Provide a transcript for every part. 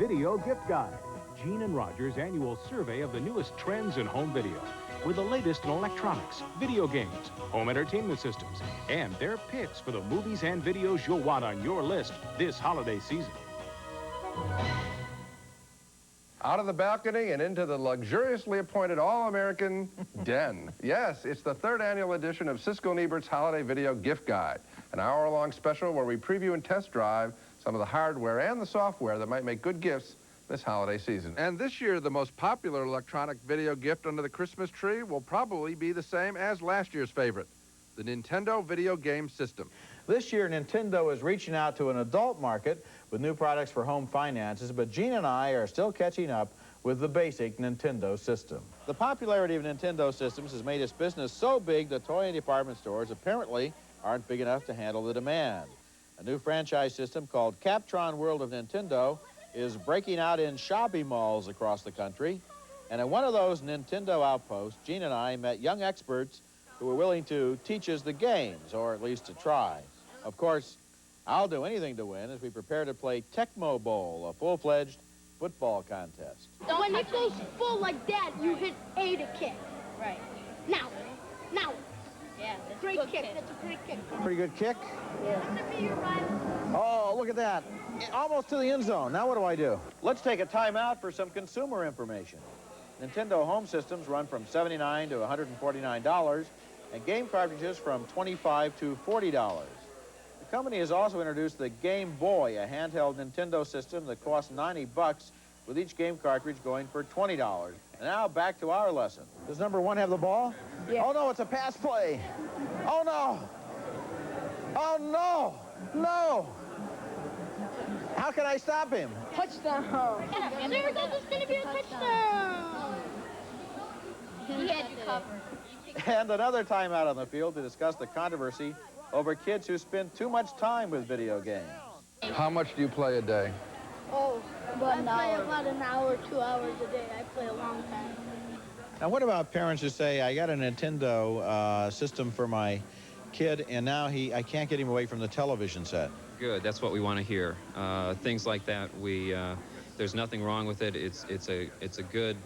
Video Gift Guide, Gene and Roger's annual survey of the newest trends in home video, with the latest in electronics, video games, home entertainment systems, and their picks for the movies and videos you'll want on your list this holiday season. Out of the balcony and into the luxuriously appointed all-American den. Yes, it's the 3rd annual edition of Siskel and Ebert's Holiday Video Gift Guide, an hour-long special where we preview and test drive some of the hardware and the software that might make good gifts this holiday season. And this year, the most popular electronic video gift under the Christmas tree will probably be the same as last year's favorite, the Nintendo video game system. This year, Nintendo is reaching out to an adult market with new products for home finances, but Gene and I are still catching up with the basic Nintendo system. The popularity of Nintendo systems has made its business so big that toy and department stores apparently aren't big enough to handle the demand. A new franchise system called Captron World of Nintendo is breaking out in shopping malls across the country. And at one of those Nintendo outposts, Gene and I met young experts who were willing to teach us the games, or at least to try. Of course, I'll do anything to win as we prepare to play Tecmo Bowl, a full-fledged football contest. When it goes full like that, you hit A to kick. Right. Now. Yeah, that's great kick. That's a great kick. Pretty good kick. Yeah. Oh, look at that. Almost to the end zone. Now what do I do? Let's take a timeout for some consumer information. Nintendo home systems run from $79 to $149, and game cartridges from $25 to $40. The company has also introduced the Game Boy, a handheld Nintendo system that costs $90, with each game cartridge going for $20. And now back to our lesson. Does number 1 have the ball? Yeah. Oh no, it's a pass play. Oh no! Oh no! No! How can I stop him? Touchdown. There goes, it's going to be a touchdown. He had you covered. And another timeout on the field to discuss the controversy over kids who spend too much time with video games. How much do you play a day? Oh, I play about an hour, 2 hours a day. I play a long time. Now, what about parents who say, I got a Nintendo system for my kid, and now I can't get him away from the television set? Good. That's what we want to hear. Things like that. There's nothing wrong with it. It's a good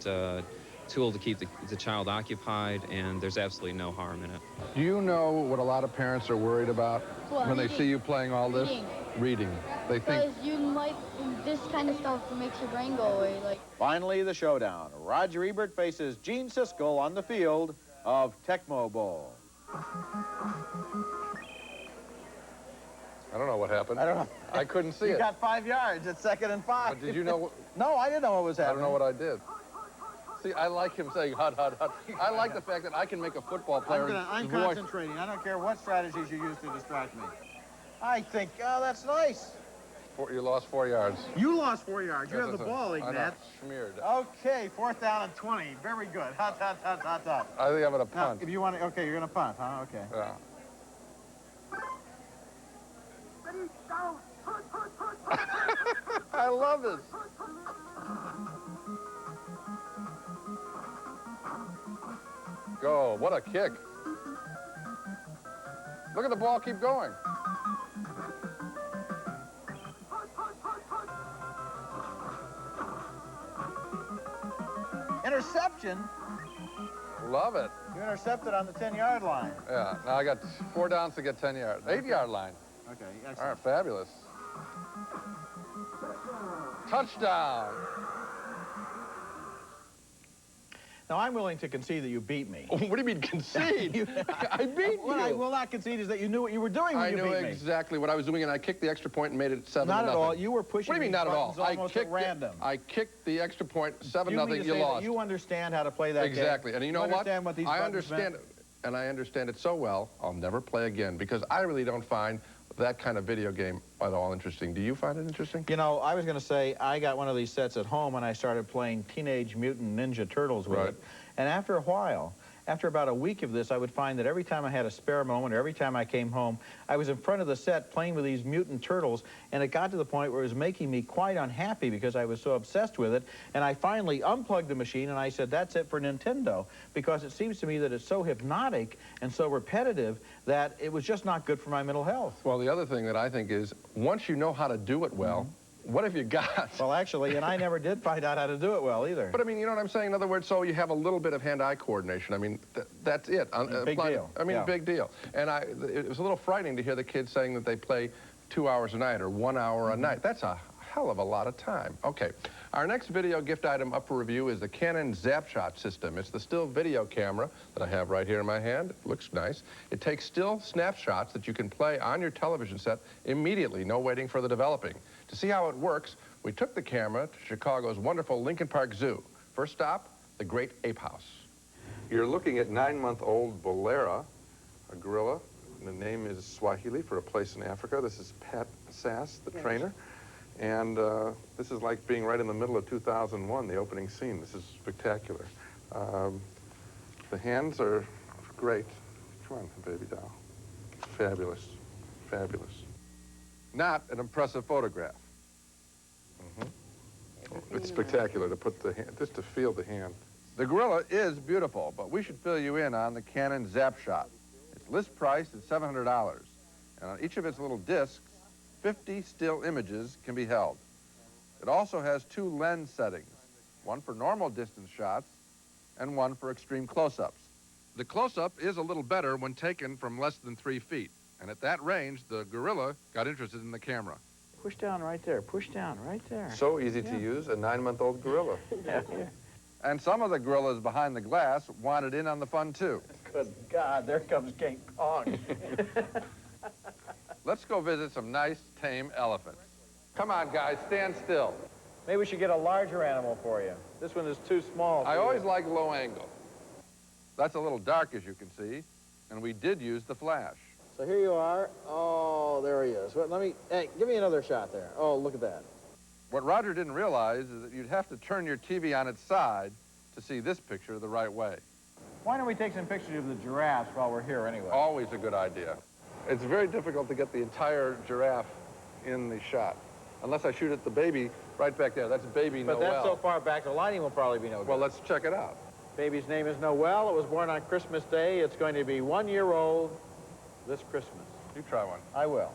tool to keep the child occupied, and there's absolutely no harm in it. Do you know what a lot of parents are worried about when they see you playing all this? Reading. They think... Because you might, this kind of stuff makes your brain go away. Like. Finally, the showdown. Roger Ebert faces Gene Siskel on the field of Tecmo Bowl. I don't know what happened. I don't know. I couldn't see it. You got 5 yards at 2nd and 5. But did you know what... No, I didn't know what was I happening. don't know what I did. See, I like him saying hot, hot, hot. I like the fact that I can make a football player... I'm concentrating. I don't care what strategies you use to distract me. I think, oh, that's nice. You lost 4 yards. You lost 4 yards. You have the ball, Ignat. Smeared. Okay, 4th down and 20. Very good. Hot, hot, hot, hot, hot. I think I'm going to punt. Now, if you want to, okay, you're going to punt, huh? Okay. Yeah. I love this. Go. What a kick. Look at the ball keep going. Interception? Love it. You intercepted on the 10-yard line. Yeah. Now I got 4 downs to get 10 yards. 8-yard line. Okay, excellent. All right, fabulous. Touchdown. Now, I'm willing to concede that you beat me. What do you mean concede? I beat you. What I will not concede is that you knew what you were doing when you beat me. I knew exactly what I was doing, and I kicked the extra point and made it 7-0. Not at all. You were pushing. What do you mean not at all? Almost at random. I kicked the extra point, 7-0. You mean to say lost. that you understand how to play that game? Exactly. And you know what? These I understand it, and I understand it so well. I'll never play again because I really don't find that kind of video game at all interesting. Do you find it interesting? You know, I was going to say I got one of these sets at home and I started playing Teenage Mutant Ninja Turtles with it. And after a while, after about a week of this, I would find that every time I had a spare moment or every time I came home, I was in front of the set playing with these mutant turtles, and it got to the point where it was making me quite unhappy because I was so obsessed with it. And I finally unplugged the machine and I said, that's it for Nintendo, because it seems to me that it's so hypnotic and so repetitive that it was just not good for my mental health. Well, the other thing that I think is, once you know how to do it well, What have you got? Well, actually, and I never did find out how to do it well either. But I mean, you know what I'm saying? In other words, so you have a little bit of hand-eye coordination. I mean, that's it. Big deal. I mean, yeah. Big deal. And it was a little frightening to hear the kids saying that they play 2 hours a night or 1 hour a night. That's a hell of a lot of time. Okay. Our next video gift item up for review is the Canon Zapshot system. It's the still video camera that I have right here in my hand. It looks nice. It takes still snapshots that you can play on your television set immediately, no waiting for the developing. To see how it works, we took the camera to Chicago's wonderful Lincoln Park Zoo. First stop, the Great Ape House. You're looking at 9-month-old Bolera, a gorilla. The name is Swahili for a place in Africa. This is Pat Sass, the trainer. And this is like being right in the middle of 2001, the opening scene. This is spectacular. The hands are great. Come on, baby doll. Fabulous, fabulous. Not an impressive photograph. It's spectacular to put the hand, just to feel the hand. The gorilla is beautiful, but we should fill you in on the Canon Zapshot. Its list price is $700, and on each of its little discs, 50 still images can be held. It also has 2 lens settings, one for normal distance shots and one for extreme close-ups. The close-up is a little better when taken from less than 3 feet, and at that range, the gorilla got interested in the camera. Push down right there. Push down right there. So easy to use, a 9-month-old gorilla. Yeah. And some of the gorillas behind the glass wanted in on the fun, too. Good God, there comes King Kong. Let's go visit some nice, tame elephants. Come on, guys, stand still. Maybe we should get a larger animal for you. This one is too small. I always like low angle. That's a little dark, as you can see, and we did use the flash. So here you are. Oh, there he is. Well, hey, give me another shot there. Oh, look at that. What Roger didn't realize is that you'd have to turn your TV on its side to see this picture the right way. Why don't we take some pictures of the giraffes while we're here anyway? Always a good idea. It's very difficult to get the entire giraffe in the shot, unless I shoot at the baby right back there. That's baby Noel. But that's so far back, the lighting will probably be no good. Well, let's check it out. Baby's name is Noel. It was born on Christmas Day. It's going to be 1 year old this Christmas. You try one. I will.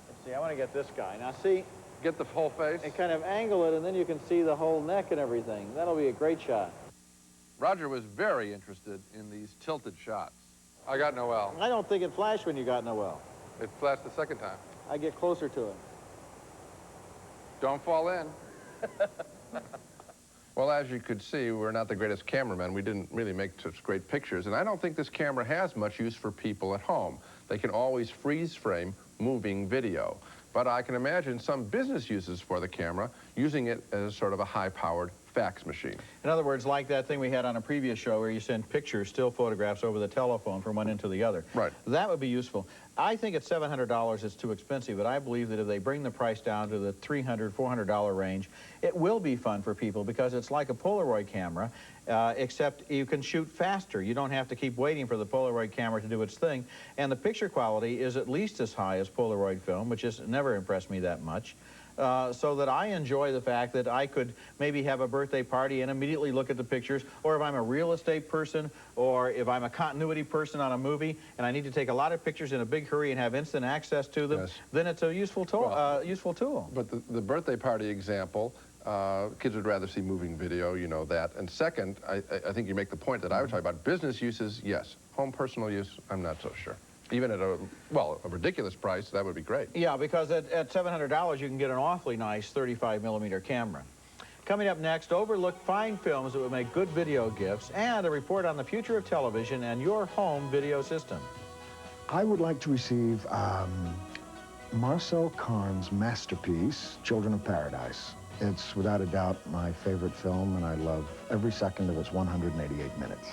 Let's see, I want to get this guy. Now, see? Get the whole face. And kind of angle it, and then you can see the whole neck and everything. That'll be a great shot. Roger was very interested in these tilted shots. I got Noel. I don't think it flashed when you got Noel. It flashed the second time. I get closer to it. Don't fall in. Well, as you could see, we're not the greatest cameramen. We didn't really make such great pictures, and I don't think this camera has much use for people at home. They can always freeze frame moving video. But I can imagine some business uses for the camera, using it as sort of a high-powered fax machine. In other words, like that thing we had on a previous show where you send pictures, still photographs over the telephone from one end to the other. Right. That would be useful. I think at $700 it's too expensive, but I believe that if they bring the price down to the $300, $400 range, it will be fun for people because it's like a Polaroid camera, except you can shoot faster. You don't have to keep waiting for the Polaroid camera to do its thing. And the picture quality is at least as high as Polaroid film, which has never impressed me that much. So that I enjoy the fact that I could maybe have a birthday party and immediately look at the pictures, or if I'm a real estate person, or if I'm a continuity person on a movie, and I need to take a lot of pictures in a big hurry and have instant access to them, yes, then it's a useful tool. Useful tool. But the birthday party example, kids would rather see moving video, you know that. And second, I think you make the point that I was talking about. Business uses, yes. Home personal use, I'm not so sure. Even at a ridiculous price, that would be great. Yeah, because at $700, you can get an awfully nice 35mm camera. Coming up next, overlook fine films that would make good video gifts, and a report on the future of television and your home video system. I would like to receive Marcel Carne's masterpiece, Children of Paradise. It's without a doubt my favorite film, and I love every second of its 188 minutes.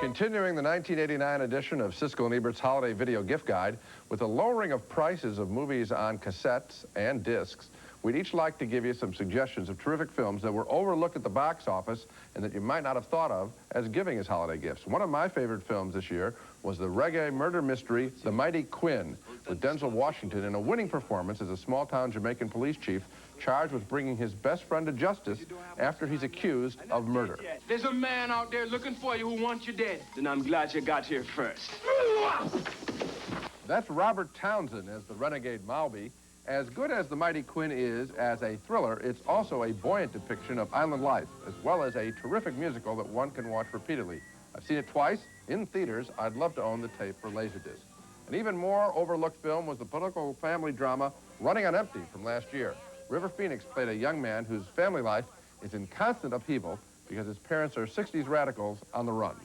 Continuing the 1989 edition of Siskel and Ebert's Holiday Video Gift Guide, with a lowering of prices of movies on cassettes and discs, we'd each like to give you some suggestions of terrific films that were overlooked at the box office and that you might not have thought of as giving as holiday gifts. One of my favorite films this year was the reggae murder mystery, The Mighty Quinn, with Denzel Washington in a winning performance as a small-town Jamaican police chief charged with bringing his best friend to justice after he's accused of murder. There's a man out there looking for you who wants you dead. Then I'm glad you got here first. That's Robert Townsend as the renegade Malby. As good as The Mighty Quinn is as a thriller, it's also a buoyant depiction of island life, as well as a terrific musical that one can watch repeatedly. I've seen it twice in theaters. I'd love to own the tape for Laserdisc. An even more overlooked film was the political family drama Running on Empty from last year. River Phoenix played a young man whose family life is in constant upheaval because his parents are 60s radicals on the run.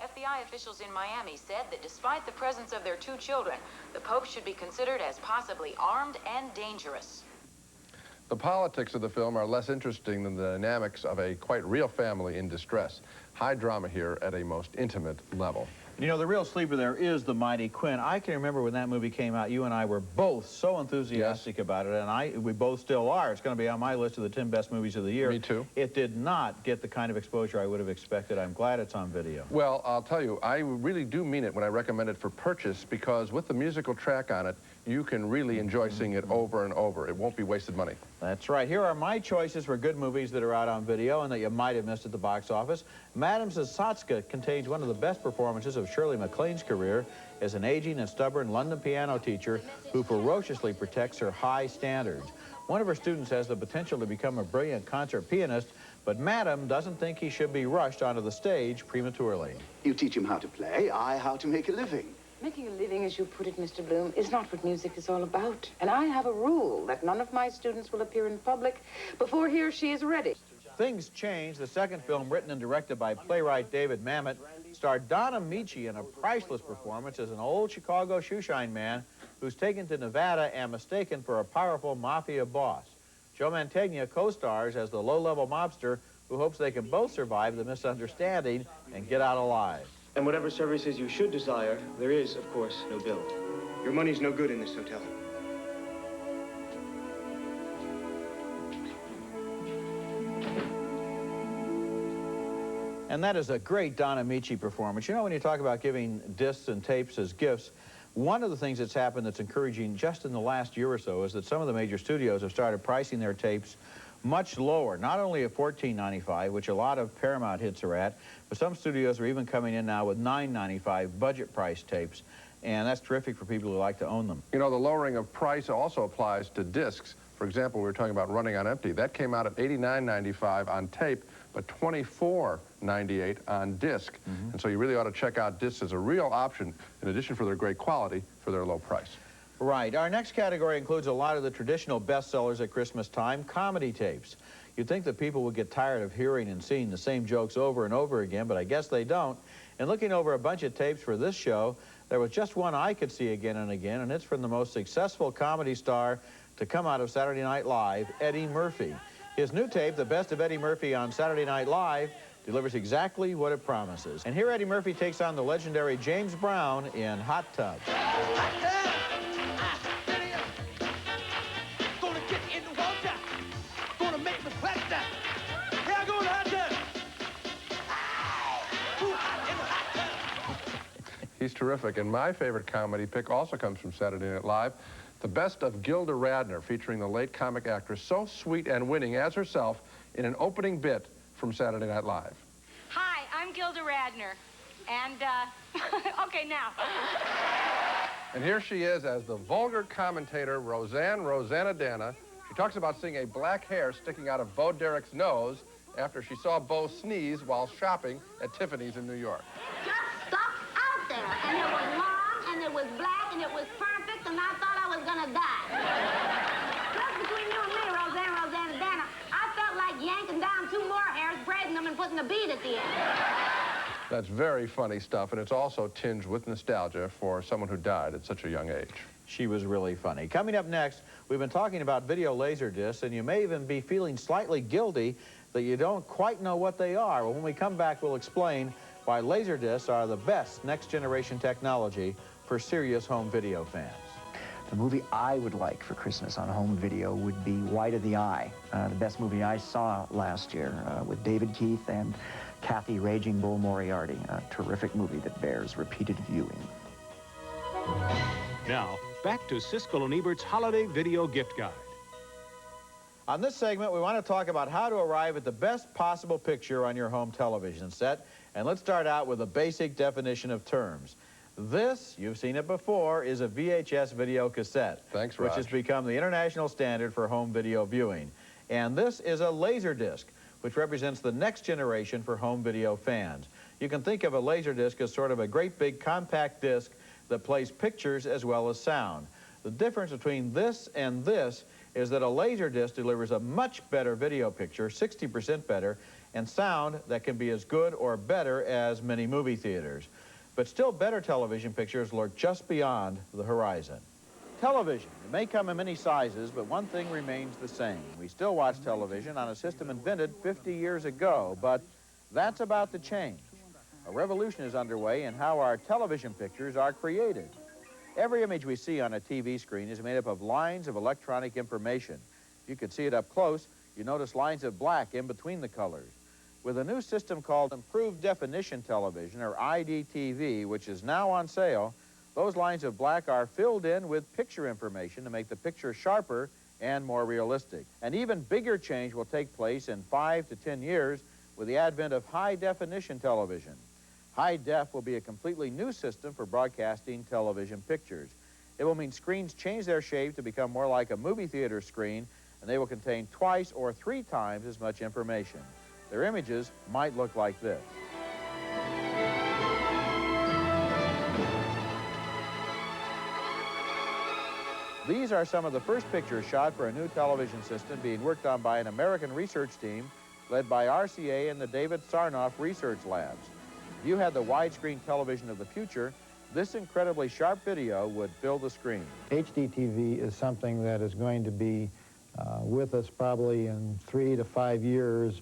FBI officials in Miami said that despite the presence of their 2 children, the Pope should be considered as possibly armed and dangerous. The politics of the film are less interesting than the dynamics of a quite real family in distress. High drama here at a most intimate level. You know, the real sleeper there is The Mighty Quinn. I can remember when that movie came out, you and I were both so enthusiastic about it, and we both still are. It's going to be on my list of the 10 best movies of the year. Me too. It did not get the kind of exposure I would have expected. I'm glad it's on video. Well, I'll tell you, I really do mean it when I recommend it for purchase, because with the musical track on it, you can really enjoy seeing it over and over. It won't be wasted money. That's right. Here are my choices for good movies that are out on video and that you might have missed at the box office. Madame Siskel contains one of the best performances of Shirley MacLaine's career as an aging and stubborn London piano teacher who ferociously protects her high standards. One of her students has the potential to become a brilliant concert pianist, but Madame doesn't think he should be rushed onto the stage prematurely. You teach him how to play, I how to make a living. Making a living, as you put it, Mr. Bloom, is not what music is all about. And I have a rule that none of my students will appear in public before he or she is ready. Things Change, the second film written and directed by playwright David Mamet, starred Don Amici in a priceless performance as an old Chicago shoeshine man who's taken to Nevada and mistaken for a powerful mafia boss. Joe Mantegna co-stars as the low-level mobster who hopes they can both survive the misunderstanding and get out alive. And whatever services you should desire, there is, of course, no bill. Your money's no good in this hotel. And that is a great Don Amici performance. You know, when you talk about giving discs and tapes as gifts, one of the things that's happened that's encouraging just in the last year or so is that some of the major studios have started pricing their tapes much lower, not only at $14.95, which a lot of Paramount hits are at, but some studios are even coming in now with $9.95 budget price tapes, and that's terrific for people who like to own them. You know, the lowering of price also applies to discs. For example, we were talking about Running on Empty. That came out at $89.95 on tape, but $24.98 on disc. And so you really ought to check out discs as a real option, in addition for their great quality, for their low price. Right. Our next category includes a lot of the traditional bestsellers at Christmas time, comedy tapes. You'd think that people would get tired of hearing and seeing the same jokes over and over again, but I guess they don't. And looking over a bunch of tapes for this show, there was just one I could see again and again, and it's from the most successful comedy star to come out of Saturday Night Live, Eddie Murphy. His new tape, The Best of Eddie Murphy on Saturday Night Live, delivers exactly what it promises. And here Eddie Murphy takes on the legendary James Brown in Hot Tub. Hot tub! Gonna get in the water. Gonna make me plaster. Here I go in the hot tub. Too hot in the hot tub. He's terrific, and my favorite comedy pick also comes from Saturday Night Live. The Best of Gilda Radner, featuring the late comic actress, so sweet and winning as herself, in an opening bit from Saturday Night Live. Hi, I'm Gilda Radner. And, okay, now. And here she is as the vulgar commentator, Rosanna Dana. She talks about seeing a black hair sticking out of Bo Derek's nose after she saw Bo sneeze while shopping at Tiffany's in New York. Just stuck out there, and it was long, and it was black, and it was perfect, and I thought I was gonna die. Just between you and me, Rosanna Dana, I felt like yanking down 2 more hairs, braiding them, and putting a bead at the end. That's very funny stuff, and it's also tinged with nostalgia for someone who died at such a young age. She was really funny. Coming up next, we've been talking about video laser discs, and you may even be feeling slightly guilty that you don't quite know what they are. Well, when we come back, we'll explain why laser discs are the best next-generation technology for serious home video fans. The movie I would like for Christmas on home video would be White of the Eye, the best movie I saw last year with David Keith and Kathy Raging Bull Moriarty. A terrific movie that bears repeated viewing. Now, back to Siskel and Ebert's Holiday Video Gift Guide. On this segment, we want to talk about how to arrive at the best possible picture on your home television set. And let's start out with a basic definition of terms. This, you've seen it before, is a VHS video cassette. Thanks, Which Raj. has become the international standard for home video viewing. And this is a Laserdisc, which represents the next generation for home video fans. You can think of a Laserdisc as sort of a great big compact disc that plays pictures as well as sound. The difference between this and this is that a Laserdisc delivers a much better video picture, 60% better, and sound that can be as good or better as many movie theaters. But still better television pictures lurk just beyond the horizon. Television. It may come in many sizes, but one thing remains the same. We still watch television on a system invented 50 years ago, but that's about to change. A revolution is underway in how our television pictures are created. Every image we see on a TV screen is made up of lines of electronic information. If you could see it up close, you notice lines of black in between the colors. With a new system called Improved Definition Television, or IDTV, which is now on sale, those lines of black are filled in with picture information to make the picture sharper and more realistic. An even bigger change will take place in 5 to 10 years with the advent of high-definition television. High def will be a completely new system for broadcasting television pictures. It will mean screens change their shape to become more like a movie theater screen, and they will contain twice or 3 times as much information. Their images might look like this. These are some of the first pictures shot for a new television system being worked on by an American research team led by RCA and the David Sarnoff Research Labs. If you had the widescreen television of the future, this incredibly sharp video would fill the screen. HDTV is something that is going to be with us probably in 3 to 5 years,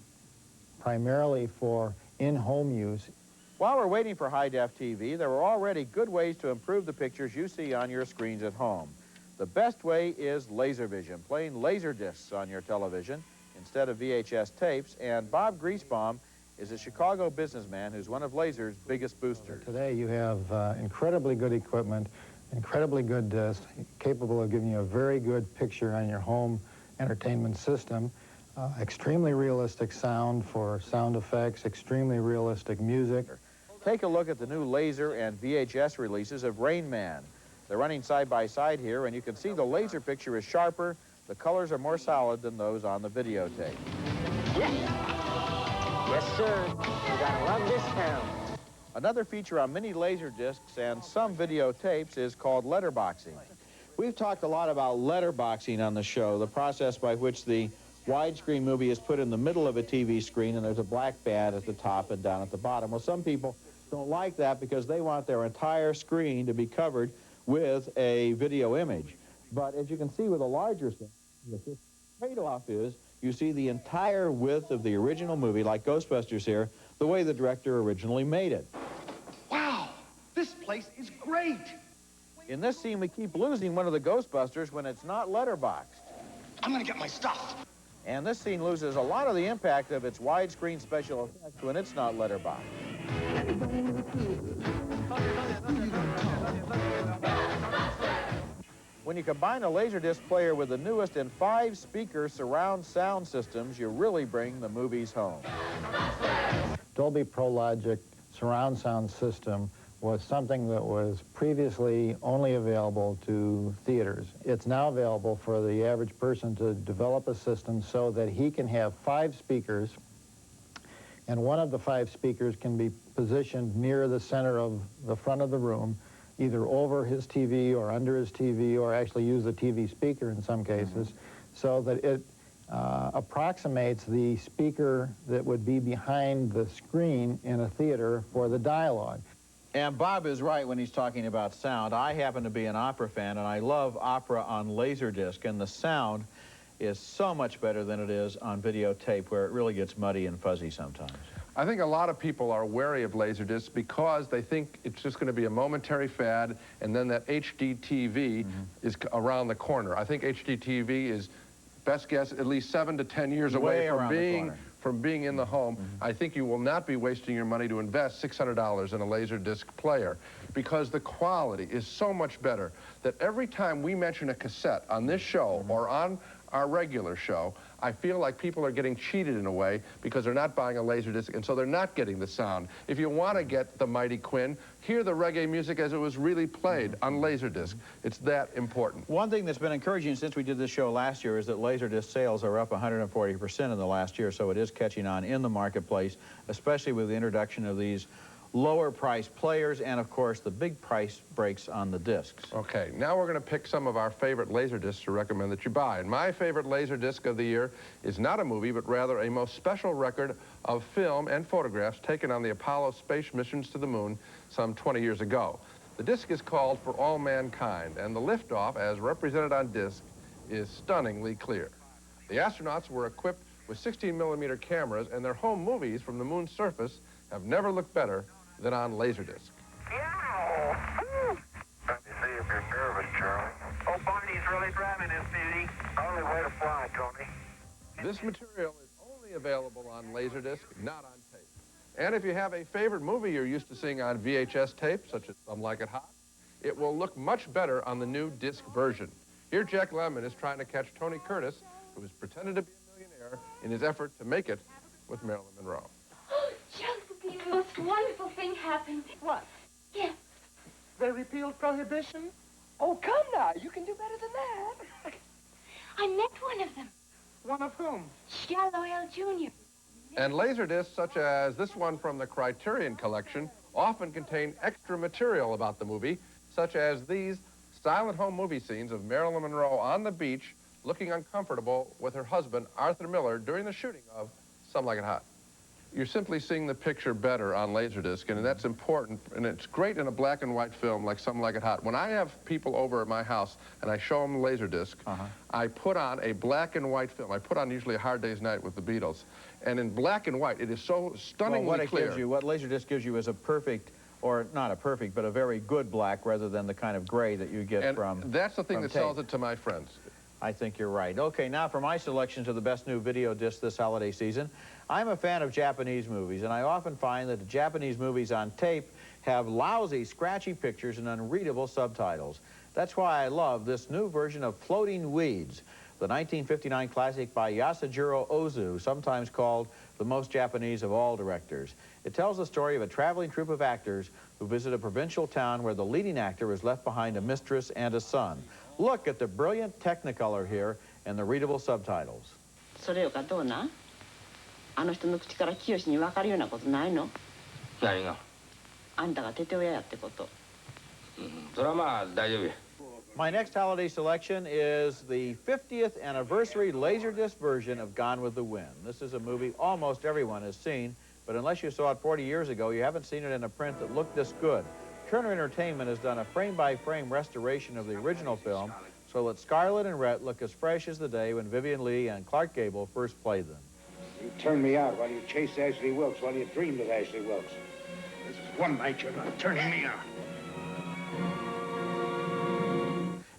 primarily for in-home use. While we're waiting for high-def TV, there are already good ways to improve the pictures you see on your screens at home. The best way is laser vision, playing laser discs on your television instead of VHS tapes, and Bob Griesbaum is a Chicago businessman who's one of laser's biggest boosters. Today you have incredibly good equipment, incredibly good discs, capable of giving you a very good picture on your home entertainment system. Extremely realistic sound for sound effects, extremely realistic music. Take a look at the new laser and VHS releases of Rain Man. They're running side by side here, and you can see the laser picture is sharper, the colors are more solid than those on the videotape. Yes, sir. You gotta love this town. Another feature on many laser discs and some videotapes is called letterboxing. We've talked a lot about letterboxing on the show, the process by which the widescreen movie is put in the middle of a TV screen and there's a black band at the top and down at the bottom. Well, some people don't like that because they want their entire screen to be covered with a video image. But as you can see with a larger screen, the trade-off is you see the entire width of the original movie, like Ghostbusters here, the way the director originally made it. Wow, this place is great. In this scene, we keep losing one of the Ghostbusters when it's not letterboxed. I'm gonna get my stuff. And this scene loses a lot of the impact of its widescreen special effects when it's not letterboxed. When you combine a Laserdisc player with the newest in 5-speaker surround sound systems, you really bring the movies home. Dolby Pro Logic surround sound system was something that was previously only available to theaters. It's now available for the average person to develop a system so that he can have 5 speakers, and one of the 5 speakers can be positioned near the center of the front of the room, either over his TV or under his TV, or actually use the TV speaker in some cases, so that it approximates the speaker that would be behind the screen in a theater for the dialogue. And Bob is right when he's talking about sound. I happen to be an opera fan, and I love opera on Laserdisc, and the sound is so much better than it is on videotape, where it really gets muddy and fuzzy sometimes. I think a lot of people are wary of Laserdisc because they think it's just going to be a momentary fad, and then that HDTV is around the corner. I think HDTV is, best guess, at least 7 to 10 years away from being in the home. I think you will not be wasting your money to invest $600 in a Laserdisc player, because the quality is so much better that every time we mention a cassette on this show or on our regular show, I feel like people are getting cheated in a way because they're not buying a Laserdisc, and so they're not getting the sound. If you want to get the Mighty Quinn, hear the reggae music as it was really played on Laserdisc. It's that important. One thing that's been encouraging since we did this show last year is that Laserdisc sales are up 140% in the last year, so it is catching on in the marketplace, especially with the introduction of these lower-priced players and, of course, the big price breaks on the discs. Okay, now we're going to pick some of our favorite Laserdiscs to recommend that you buy. And my favorite Laserdisc of the year is not a movie, but rather a most special record of film and photographs taken on the Apollo space missions to the moon some 20 years ago. The disc is called For All Mankind, and the liftoff, as represented on disc, is stunningly clear. The astronauts were equipped with 16mm cameras, and their home movies from the moon's surface have never looked better than on Laserdisc. Let me see if you're nervous, Charlie. Oh, Barney's really driving this beauty. Only way to fly, Tony. This material is only available on Laserdisc, not on tape. And if you have a favorite movie you're used to seeing on VHS tape, such as Some Like It Hot, it will look much better on the new disc version. Here, Jack Lemmon is trying to catch Tony Curtis, who has pretended to be a millionaire in his effort to make it with Marilyn Monroe. Josephine, the most wonderful thing happened. What? Yes. They repealed prohibition? Oh, come now. You can do better than that. I met one of them. One of whom? Shallow L. Jr. And Laserdiscs, such as this one from the Criterion Collection, often contain extra material about the movie, such as these silent home movie scenes of Marilyn Monroe on the beach looking uncomfortable with her husband, Arthur Miller, during the shooting of Some Like It Hot. You're simply seeing the picture better on Laserdisc, and that's important, and it's great in a black and white film like Some Like It Hot. When I have people over at my house and I show them Laserdisc, I put on a black and white film. I put on usually A Hard Day's Night with the Beatles, and in black and white, it is so stunningly clear. What Laserdisc gives you is a perfect, or not a perfect, but a very good black rather than the kind of gray that you get from that's the thing that tape. sells it to my friends. I think you're right. Okay, now for my selections of the best new video discs this holiday season, I'm a fan of Japanese movies, and I often find that the Japanese movies on tape have lousy, scratchy pictures and unreadable subtitles. That's why I love this new version of Floating Weeds, the 1959 classic by Yasujiro Ozu, sometimes called the most Japanese of all directors. It tells the story of a traveling troupe of actors who visit a provincial town where the leading actor is left behind a mistress and a son. Look at the brilliant Technicolor here and the readable subtitles. それよかどうなあの人の口から清に分かるようなことないの何があんたがテテ親やってこと。それはまあ大丈夫や。 My next holiday selection is the 50th anniversary Laserdisc version of Gone with the Wind. This is a movie almost everyone has seen, but unless you saw it 40 years ago, you haven't seen it in a print that looked this good. Turner Entertainment has done a frame-by-frame restoration of the original film so that Scarlett and Rhett look as fresh as the day when Vivian Leigh and Clark Gable first played them. You turned me out while you chased Ashley Wilkes, while you dreamed of Ashley Wilkes. This is one night you're not turning me out.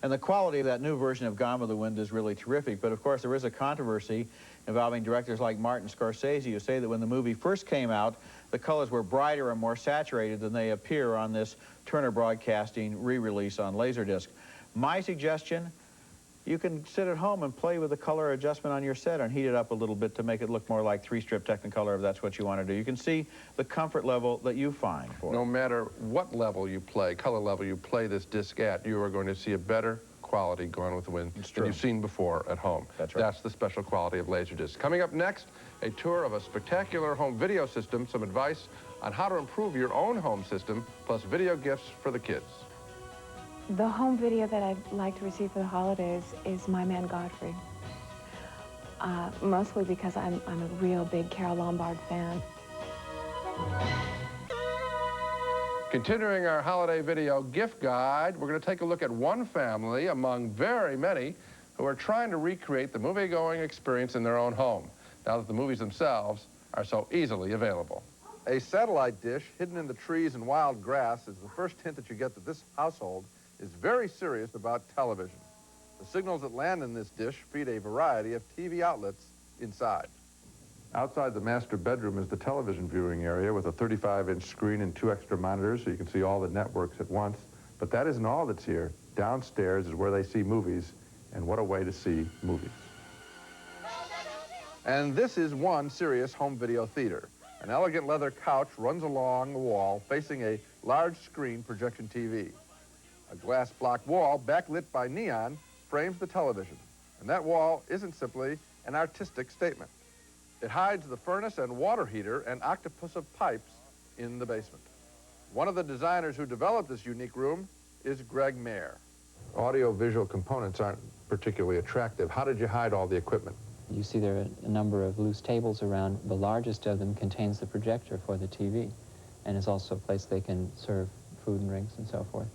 And the quality of that new version of Gone with the Wind is really terrific. But, of course, there is a controversy involving directors like Martin Scorsese who say that when the movie first came out, the colors were brighter and more saturated than they appear on this Turner Broadcasting re-release on Laserdisc. My suggestion, you can sit at home and play with the color adjustment on your set and heat it up a little bit to make it look more like 3-strip Technicolor if that's what you want to do. You can see the comfort level that you find for it. No matter what level you play, color level you play this disc at, you are going to see a better quality Gone with the Wind than you've seen before at home. That's right. That's the special quality of Laserdisc. Coming up next, a tour of a spectacular home video system, some advice on how to improve your own home system, plus video gifts for the kids. The home video that I'd like to receive for the holidays is My Man Godfrey. Mostly because I'm a real big Carole Lombard fan. Continuing our holiday video gift guide, we're going to take a look at one family among very many who are trying to recreate the movie-going experience in their own home, now that the movies themselves are so easily available. A satellite dish hidden in the trees and wild grass is the first hint that you get that this household is very serious about television. The signals that land in this dish feed a variety of TV outlets inside. Outside the master bedroom is the television viewing area with a 35-inch screen and 2 extra monitors so you can see all the networks at once. But that isn't all that's here. Downstairs is where they see movies, and what a way to see movies. And this is one serious home video theater. An elegant leather couch runs along the wall facing a large screen projection TV. A glass block wall backlit by neon frames the television. And that wall isn't simply an artistic statement. It hides the furnace and water heater and octopus of pipes in the basement. One of the designers who developed this unique room is Greg Mayer. Audio-visual components aren't particularly attractive. How did you hide all the equipment? You see there are a number of loose tables around. The largest of them contains the projector for the TV, and is also a place they can serve food and drinks and so forth.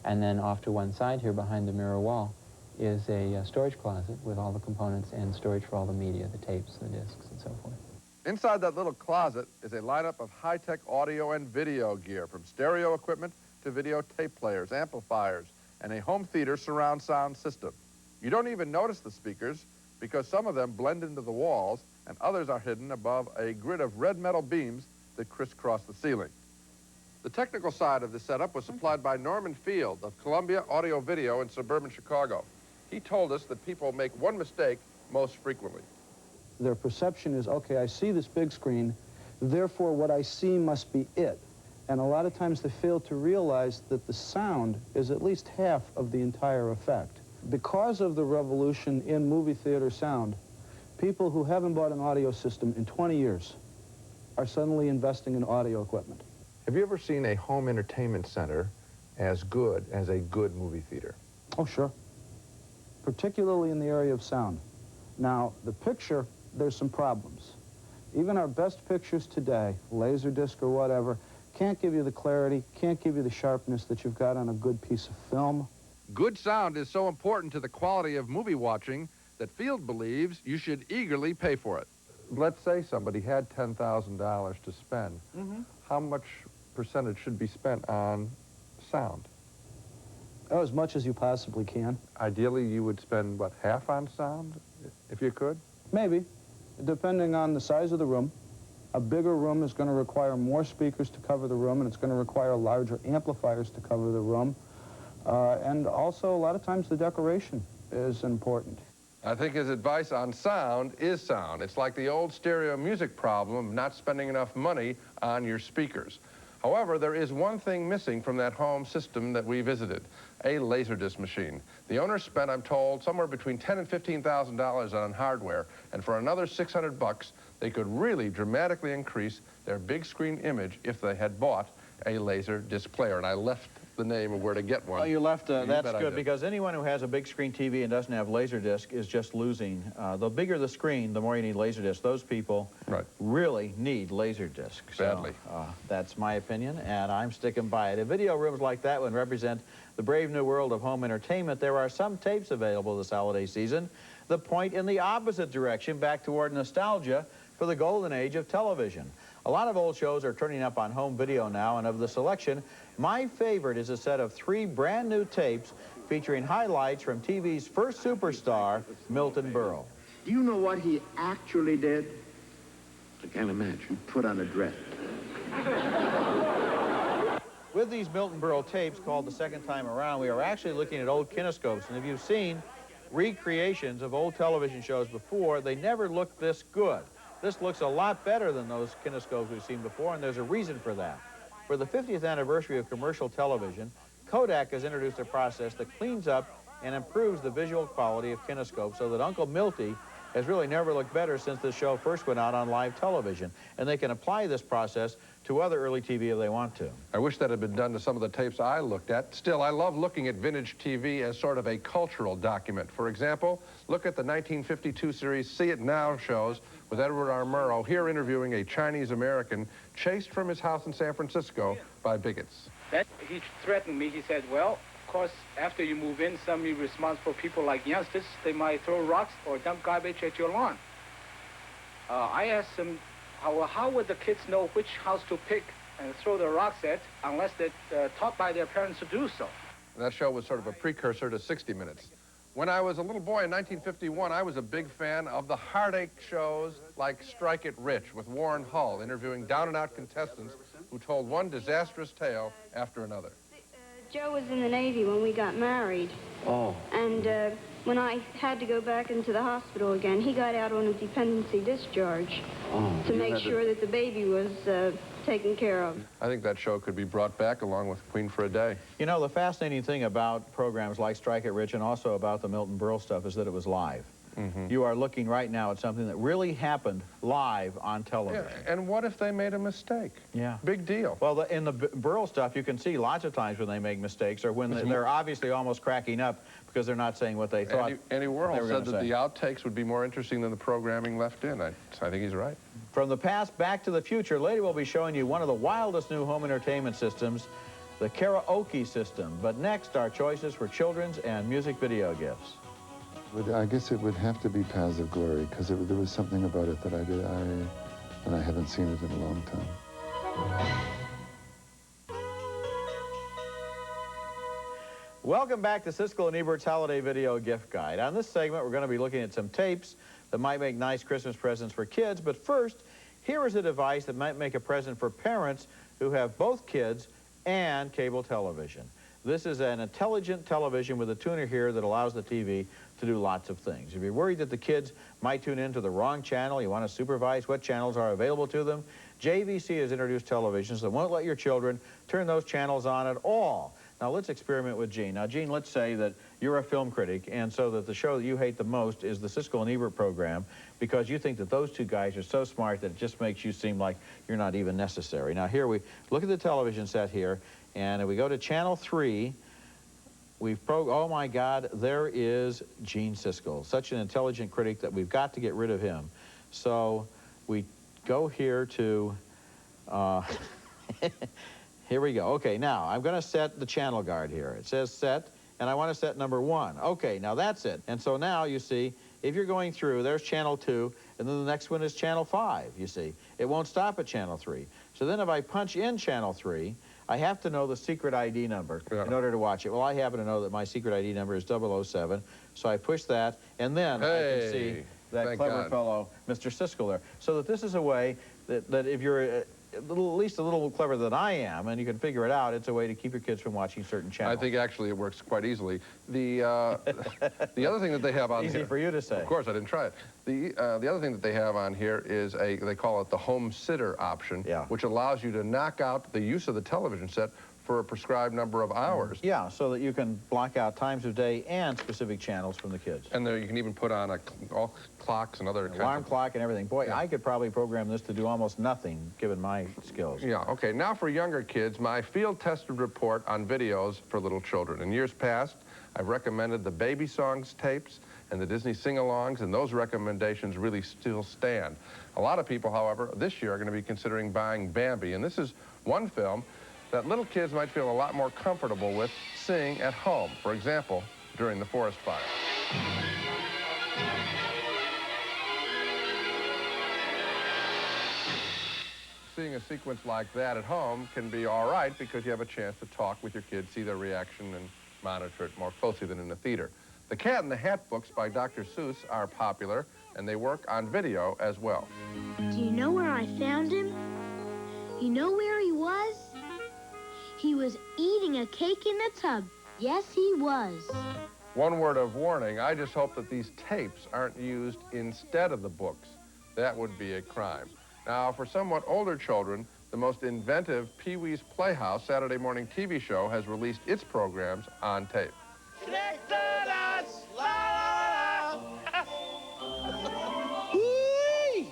And then off to one side here behind the mirror wall is a storage closet with all the components and storage for all the media, the tapes, the discs, and so forth. Inside that little closet is a lineup of high-tech audio and video gear, from stereo equipment to video tape players, amplifiers, and a home theater surround sound system. You don't even notice the speakers because some of them blend into the walls and others are hidden above a grid of red metal beams that crisscross the ceiling. The technical side of the setup was supplied by Norman Field of Columbia Audio Video in suburban Chicago. He told us that people make one mistake most frequently. Their perception is, okay, I see this big screen, therefore what I see must be it. And a lot of times they fail to realize that the sound is at least half of the entire effect. Because of the revolution in movie theater sound, people who haven't bought an audio system in 20 years are suddenly investing in audio equipment. Have you ever seen a home entertainment center as good as a good movie theater? Oh, sure. Particularly in the area of sound. Now, the picture, there's some problems. Even our best pictures today, Laserdisc or whatever, can't give you the clarity, can't give you the sharpness that you've got on a good piece of film. Good sound is so important to the quality of movie watching that Field believes you should eagerly pay for it. Let's say somebody had $10,000 to spend. How much percentage should be spent on sound? Oh, as much as you possibly can. Ideally, you would spend, what, half on sound, if you could? Maybe, depending on the size of the room. A bigger room is going to require more speakers to cover the room, and it's going to require larger amplifiers to cover the room. And also, a lot of times, the decoration is important. I think his advice on sound is sound. It's like the old stereo music problem of not spending enough money on your speakers. However, there is one thing missing from that home system that we visited, a Laserdisc machine. The owner spent, I'm told, somewhere between $10,000 and $15,000 on hardware, and for another $600, they could really dramatically increase their big screen image if they had bought a Laserdisc player. And I left the name of where to get one. Oh, you left, that's good, because anyone who has a big screen TV and doesn't have Laserdisc is just losing. The bigger the screen, the more you need Laserdisc. Those people really need Laserdisc. Badly. So, that's my opinion, and I'm sticking by it. If video rooms like that one represent the brave new world of home entertainment, there are some tapes available this holiday season that point in the opposite direction, back toward nostalgia for the golden age of television. A lot of old shows are turning up on home video now, and of the selection, my favorite is a set of 3 brand new tapes featuring highlights from TV's first superstar, Milton Berle. Do you know what he actually did? I can't imagine. Put on a dress. With these Milton Berle tapes, called The Second Time Around, we are actually looking at old kinescopes, and if you've seen recreations of old television shows before, they never looked this good. This looks a lot better than those kinescopes we've seen before, and there's a reason for that. For the 50th anniversary of commercial television, Kodak has introduced a process that cleans up and improves the visual quality of kinescopes so that Uncle Milty has really never looked better since the show first went out on live television. And they can apply this process to other early TV if they want to. I wish that had been done to some of the tapes I looked at. Still, I love looking at vintage TV as sort of a cultural document. For example, look at the 1952 series See It Now shows with Edward R. Murrow here interviewing a Chinese-American chased from his house in San Francisco by bigots. He threatened me. He said, well, of course, after you move in, some irresponsible people like youngsters, they might throw rocks or dump garbage at your lawn. I asked him, how would the kids know which house to pick and throw the rocks at unless they're taught by their parents to do so? That show was sort of a precursor to 60 Minutes. When I was a little boy in 1951, I was a big fan of the heartache shows like Strike It Rich with Warren Hull interviewing down-and-out contestants who told one disastrous tale after another. Joe was in the Navy when we got married. Oh. And when I had to go back into the hospital again, he got out on a dependency discharge to make sure that the baby was taken care of. I think that show could be brought back along with Queen for a Day. You know, the fascinating thing about programs like Strike It Rich and also about the Milton Berle stuff is that it was live. You are looking right now at something that really happened live on television. Yeah, and what if they made a mistake? Yeah. Big deal. Well, in the Berle stuff, you can see lots of times when they make mistakes or when they're obviously almost cracking up because they're not saying what they thought. Andy Warhol said that the outtakes would be more interesting than the programming left in. I think he's right. From the past back to the future, later we'll be showing you one of the wildest new home entertainment systems, the karaoke system. But next, our choices for children's and music video gifts. I guess it would have to be Paths of Glory, because there was something about it that I haven't seen it in a long time. Welcome back to Siskel and Ebert's Holiday Video Gift Guide. On this segment, we're going to be looking at some tapes that might make nice Christmas presents for kids. But first, here is a device that might make a present for parents who have both kids and cable television. This is an intelligent television with a tuner here that allows the TV to do lots of things. If you're worried that the kids might tune into the wrong channel, you want to supervise what channels are available to them, JVC has introduced televisions that won't let your children turn those channels on at all. Now, let's experiment with Gene. Now, Gene, let's say that you're a film critic, and so that the show that you hate the most is the Siskel and Ebert program because you think that those two guys are so smart that it just makes you seem like you're not even necessary. Now, here we look at the television set here, and if we go to Channel 3, oh my God, there is Gene Siskel, such an intelligent critic that we've got to get rid of him. So we go here to, here we go. Okay, now I'm going to set the channel guard here. It says set, and I want to set number 1. Okay, now that's it. And so now you see, if you're going through, there's channel 2, and then the next one is channel 5, you see. It won't stop at channel 3. So then if I punch in channel 3, I have to know the secret ID number in order to watch it. Well, I happen to know that my secret ID number is 007, so I push that, and then I can see that clever fellow, Mr. Siskel there. So that this is a way that if you're at least a little clever than I am, and you can figure it out, it's a way to keep your kids from watching certain channels. I think actually it works quite easily. The other thing that they have on here... Easy for you to say. Of course, I didn't try it. The other thing that they have on here is they call it the home sitter option, which allows you to knock out the use of the television set for a prescribed number of hours. Yeah, so that you can block out times of day and specific channels from the kids. And there you can even put on all clocks and other alarm clock and everything. Boy, I could probably program this to do almost nothing, given my skills. Yeah, okay. Now for younger kids, my field-tested report on videos for little children. In years past, I've recommended the Baby Songs tapes and the Disney sing-alongs, and those recommendations really still stand. A lot of people, however, this year are going to be considering buying Bambi, and this is one film that little kids might feel a lot more comfortable with seeing at home. For example, during the forest fire. Seeing a sequence like that at home can be all right because you have a chance to talk with your kids, see their reaction, and monitor it more closely than in the theater. The Cat in the Hat books by Dr. Seuss are popular, and they work on video as well. Do you know where I found him? You know where he was? He was eating a cake in the tub. Yes, he was. One word of warning, I just hope that these tapes aren't used instead of the books. That would be a crime. Now, for somewhat older children, the most inventive Pee-wee's Playhouse Saturday morning TV show has released its programs on tape. Connect the dots, la la la.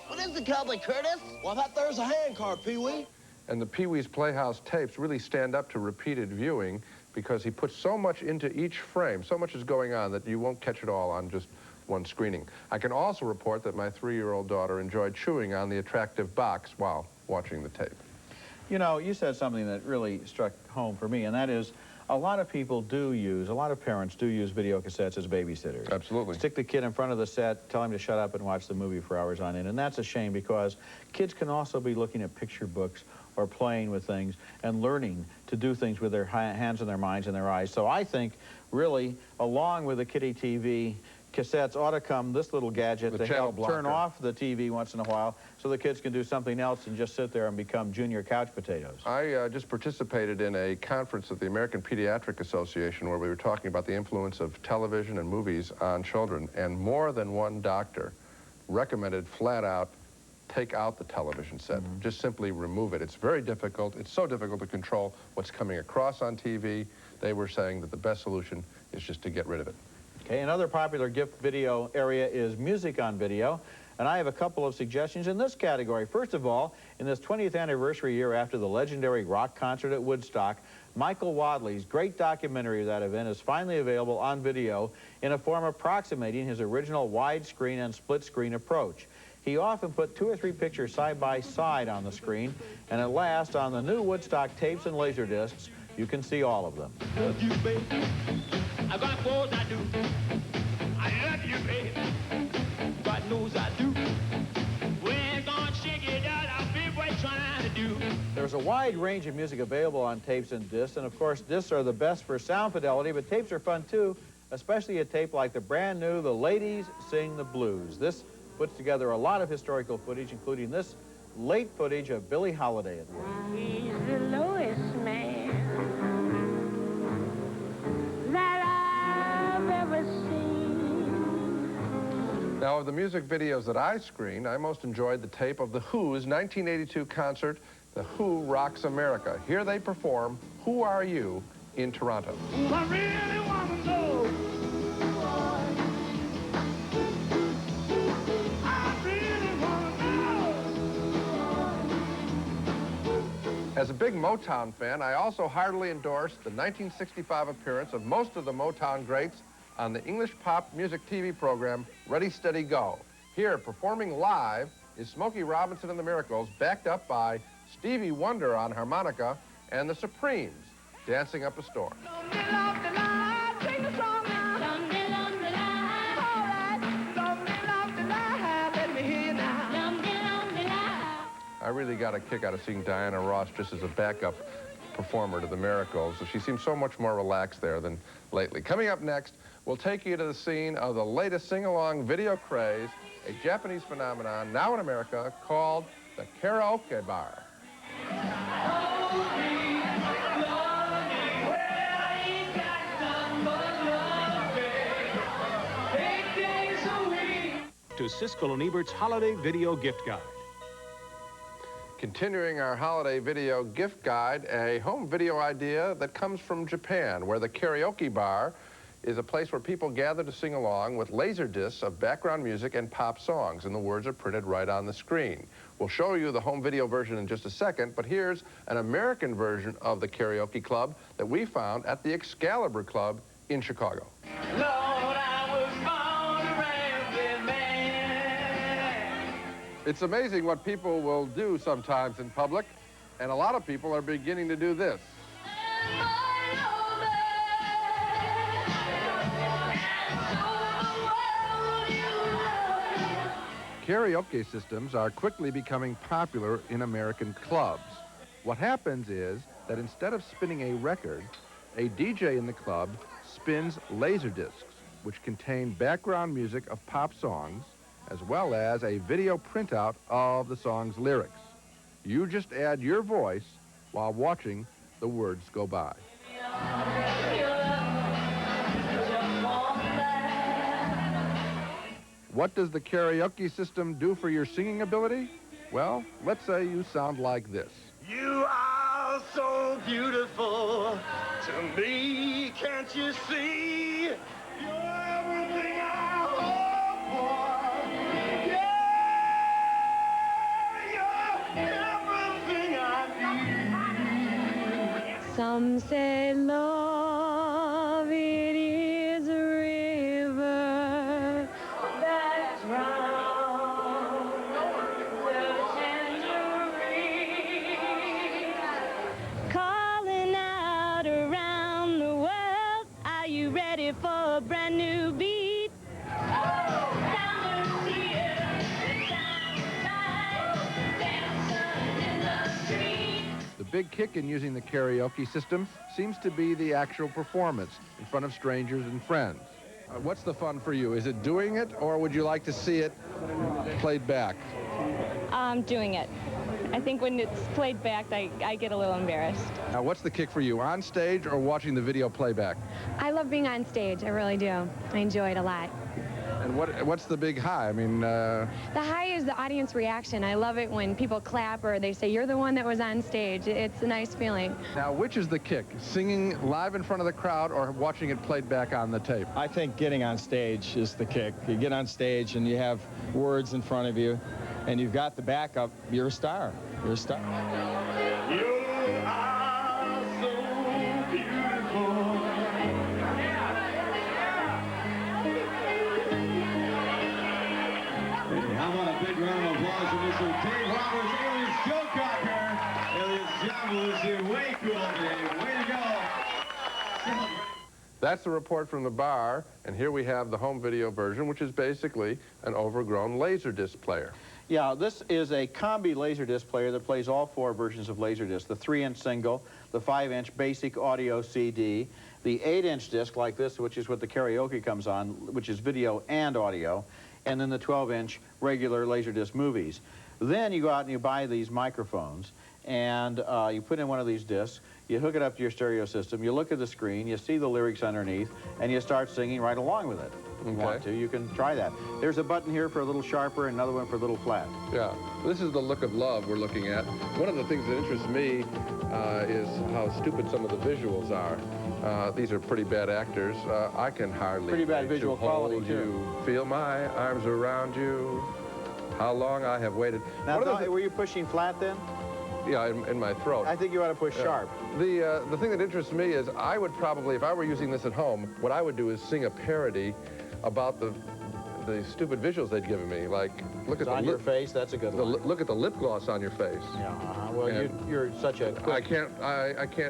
What is it, Cowboy Curtis? Well, I thought there was a hand car, Pee-wee. And the Pee-wee's Playhouse tapes really stand up to repeated viewing because he puts so much into each frame, so much is going on that you won't catch it all on just one screening. I can also report that my 3-year-old daughter enjoyed chewing on the attractive box while watching the tape. You know, you said something that really struck home for me, and that is a lot of people do use, a lot of parents do use video cassettes as babysitters. Absolutely. Stick the kid in front of the set, tell him to shut up and watch the movie for hours on end, and that's a shame because kids can also be looking at picture books or playing with things and learning to do things with their hands and their minds and their eyes. So I think, really, along with the kiddie TV, cassettes ought to come this little gadget The to channel help blocker. turn off the TV once in a while so the kids can do something else and just sit there and become junior couch potatoes. I just participated in a conference at the American Pediatric Association where we were talking about the influence of television and movies on children, and more than one doctor recommended flat out take out the television set. Just simply remove it. It's very difficult. It's so difficult to control what's coming across on TV. They were saying that the best solution is just to get rid of it. Okay, another popular gift video area is music on video, and I have a couple of suggestions in this category. First of all, in this 20th anniversary year after the legendary rock concert at Woodstock, Michael Wadley's great documentary of that event is finally available on video in a form approximating his original widescreen and split-screen approach. He often put 2 or 3 pictures side by side on the screen, and at last, on the new Woodstock tapes and laser discs, you can see all of them. Love you, baby. I got what I do. I love you, baby. God knows I do. We're gonna shake it out. I'll be what we're trying to do. There's a wide range of music available on tapes and discs, and of course, discs are the best for sound fidelity, but tapes are fun too, especially a tape like the brand new The Ladies Sing the Blues. This puts together a lot of historical footage, including this late footage of Billie Holiday at work. He's the lowest man that I've ever seen. Now, of the music videos that I screened, I most enjoyed the tape of The Who's 1982 concert, The Who Rocks America. Here they perform Who Are You in Toronto. I really want to know. As a big Motown fan, I also heartily endorsed the 1965 appearance of most of the Motown greats on the English pop music TV program Ready, Steady, Go. Here, performing live, is Smokey Robinson and the Miracles, backed up by Stevie Wonder on harmonica and the Supremes, dancing up a storm. I really got a kick out of seeing Diana Ross just as a backup performer to the Miracles. She seems so much more relaxed there than lately. Coming up next, we'll take you to the scene of the latest sing-along video craze, a Japanese phenomenon now in America called the karaoke bar. To Siskel and Ebert's Holiday Video Gift Guide. Continuing our holiday video gift guide, a home video idea that comes from Japan, where the karaoke bar is a place where people gather to sing along with laser discs of background music and pop songs, and the words are printed right on the screen. We'll show you the home video version in just a second, but here's an American version of the karaoke club that we found at the Excalibur Club in Chicago. Lord, I was born a rambling man. It's amazing what people will do sometimes in public, and a lot of people are beginning to do this. Karaoke systems are quickly becoming popular in American clubs. What happens is that instead of spinning a record, a DJ in the club spins laser discs, which contain background music of pop songs, as well as a video printout of the song's lyrics. You just add your voice while watching the words go by. What does the karaoke system do for your singing ability? Well, let's say you sound like this. You are so beautiful to me, can't you see? You're everything I hope for. Yeah, you're everything I need. Some say love, it is a river that drowns the tangerine. Calling out around the world, are you ready for a brand new beat? Sound of theater, sound right, dancing in the street. The big kick in using the karaoke system seems to be the actual performance in front of strangers and friends. What's the fun for you? Is it doing it, or would you like to see it played back? Doing it. I think when it's played back, I get a little embarrassed. Now, what's the kick for you, on stage or watching the video playback? I love being on stage. I really do. I enjoy it a lot. And what's the big high? I mean... The high is the audience reaction. I love it when people clap or they say, you're the one that was on stage. It's a nice feeling. Now, which is the kick? Singing live in front of the crowd or watching it played back on the tape? I think getting on stage is the kick. You get on stage and you have words in front of you, and you've got the backup. You're a star. You're a star. You are so beautiful. How about a big round of applause for Mr. Dave Roberts, alias Joe Cocker, alias John Belushi. Way cool, Dave. Way to go. That's the report from the bar, and here we have the home video version, which is basically an overgrown Laserdisc player. Yeah, this is a combi Laserdisc player that plays all 4 versions of Laserdisc. The 3-inch single, the 5-inch basic audio CD, the 8-inch disc like this, which is what the karaoke comes on, which is video and audio, and then the 12-inch regular Laserdisc movies. Then you go out and you buy these microphones, and you put in one of these discs, you hook it up to your stereo system, you look at the screen, you see the lyrics underneath, and you start singing right along with it. If you want to, you can try that. There's a button here for a little sharper and another one for a little flat. Yeah, this is the look of love we're looking at. One of the things that interests me is how stupid some of the visuals are. These are pretty bad actors. I can hardly pretty bad wait visual to hold quality, too. you, feel my arms around you. How long I have waited. Now, were you pushing flat then? Yeah, in my throat. I think you ought to push sharp. The thing that interests me is I would probably, if I were using this at home, what I would do is sing a parody about the stupid visuals they'd given me. Like, look at the on your face. That's a good one. Look at the lip gloss on your face. Yeah. Well, you're such a. I can't.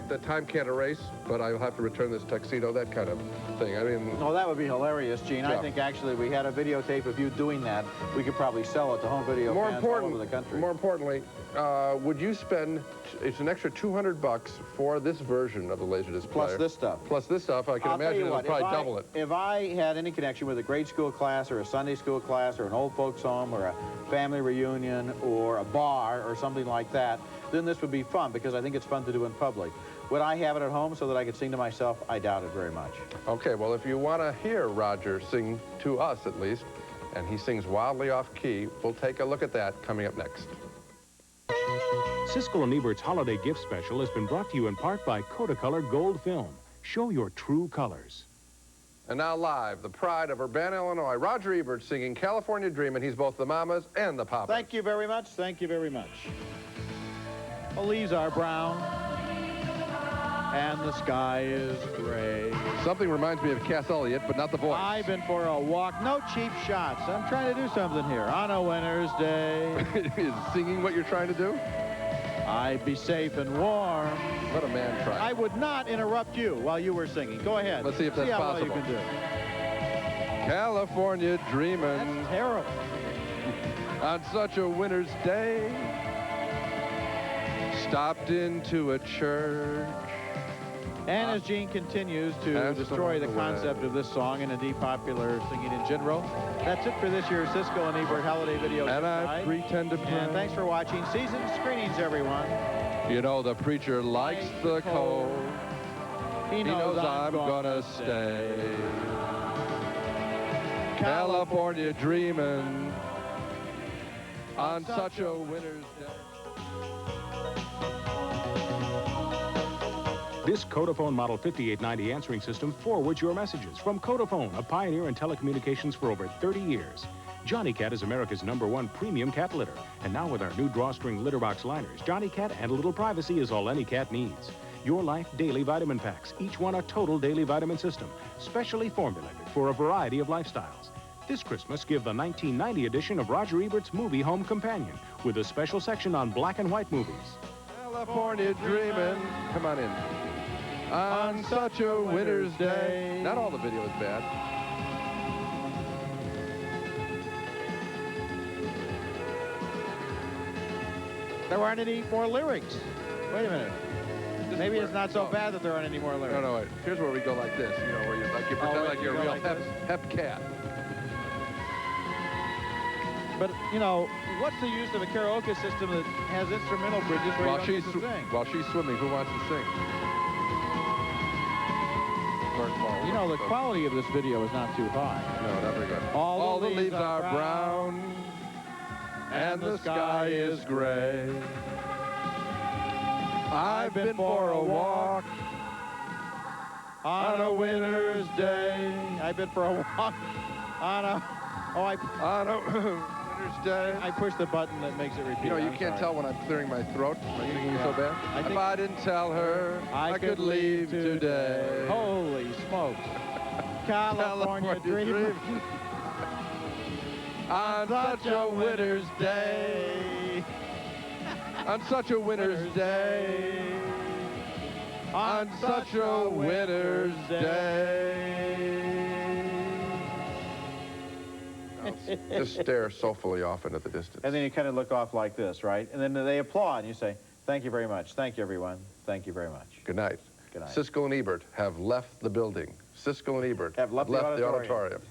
The time can't erase. But I'll have to return this tuxedo. That kind of thing. I mean. Oh, that would be hilarious, Gene. Yeah. I think actually we had a videotape of you doing that. We could probably sell it to home video fans all over the country. More importantly, would you spend? It's an extra $200 for this version of the Laserdisc player. Plus this stuff. Plus this stuff. I can imagine it'll probably double it. If I had any connection with a grade school class or a Sunday school class or an old folks home or a family reunion or a bar or something like that, then this would be fun because I think it's fun to do in public. Would I have it at home so that I could sing to myself? I doubt it very much. Okay, well, if you want to hear Roger sing to us at least, and he sings wildly off key, we'll take a look at that coming up next. Siskel and Ebert's Holiday Gift Special has been brought to you in part by Kodacolor Gold Film. Show your true colors. And now live, the pride of Urbana, Illinois, Roger Ebert singing California Dreamin'. He's both the mamas and the papas. Thank you very much. Thank you very much. The leaves are brown, and the sky is gray. Something reminds me of Cass Elliot, but not the voice. I've been for a walk. No cheap shots. I'm trying to do something here on a winter's day. Is singing what you're trying to do? I'd be safe and warm. Let a man try. I would not interrupt you while you were singing. Go ahead. Let's see if that's possible. Well you can do. California dreamin'. That's terrible. On such a winter's day, stopped into a church. And as Gene continues to destroy the concept of this song and indeed popular singing in general, that's it for this year's Siskel and Ebert Holiday Video. And I pretend to play. And thanks for watching. Season screenings, everyone. You know, the preacher likes the cold. He knows I'm gonna stay. California dreamin' on such a winter's day. This Kodaphone Model 5890 answering system forwards your messages from Kodaphone, a pioneer in telecommunications for over 30 years. Johnny Cat is America's #1 premium cat litter. And now with our new drawstring litter box liners, Johnny Cat and a little privacy is all any cat needs. Your Life Daily Vitamin Packs, each one a total daily vitamin system, specially formulated for a variety of lifestyles. This Christmas, give the 1990 edition of Roger Ebert's Movie Home Companion with a special section on black and white movies. California dreamin'. Come on in. On such a winter's day. Not all the video is bad. There aren't any more lyrics. Wait a minute. is Maybe where- it's not so bad that there aren't any more lyrics. No, wait. Here's where we go like this, you know, where you pretend wait, like you're you a go real like hep cat. But, you know, what's the use of a karaoke system that has instrumental bridges where While you don't get to sing? while she's swimming, who wants to sing? You know, the quality of this video is not too high. No, not very good. All the leaves are brown, and the sky is gray. I've been for a walk on a winter's day. I've been for a walk on a... on a winter's day. I pushed the button that makes it repeat. You know, you I'm can't sorry. tell when I'm clearing my throat. My singing so bad. I If I didn't tell her, I could leave today. Holy smokes. California dreamer. On such a winter's day. On such a winter's day. On such a winter's day. Just stare soulfully off into the distance. And then you kind of look off like this, right? And then they applaud, and you say, thank you very much. Thank you, everyone. Thank you very much. Good night. Good night. Siskel and Ebert have left the building. Siskel and Ebert have left the auditorium.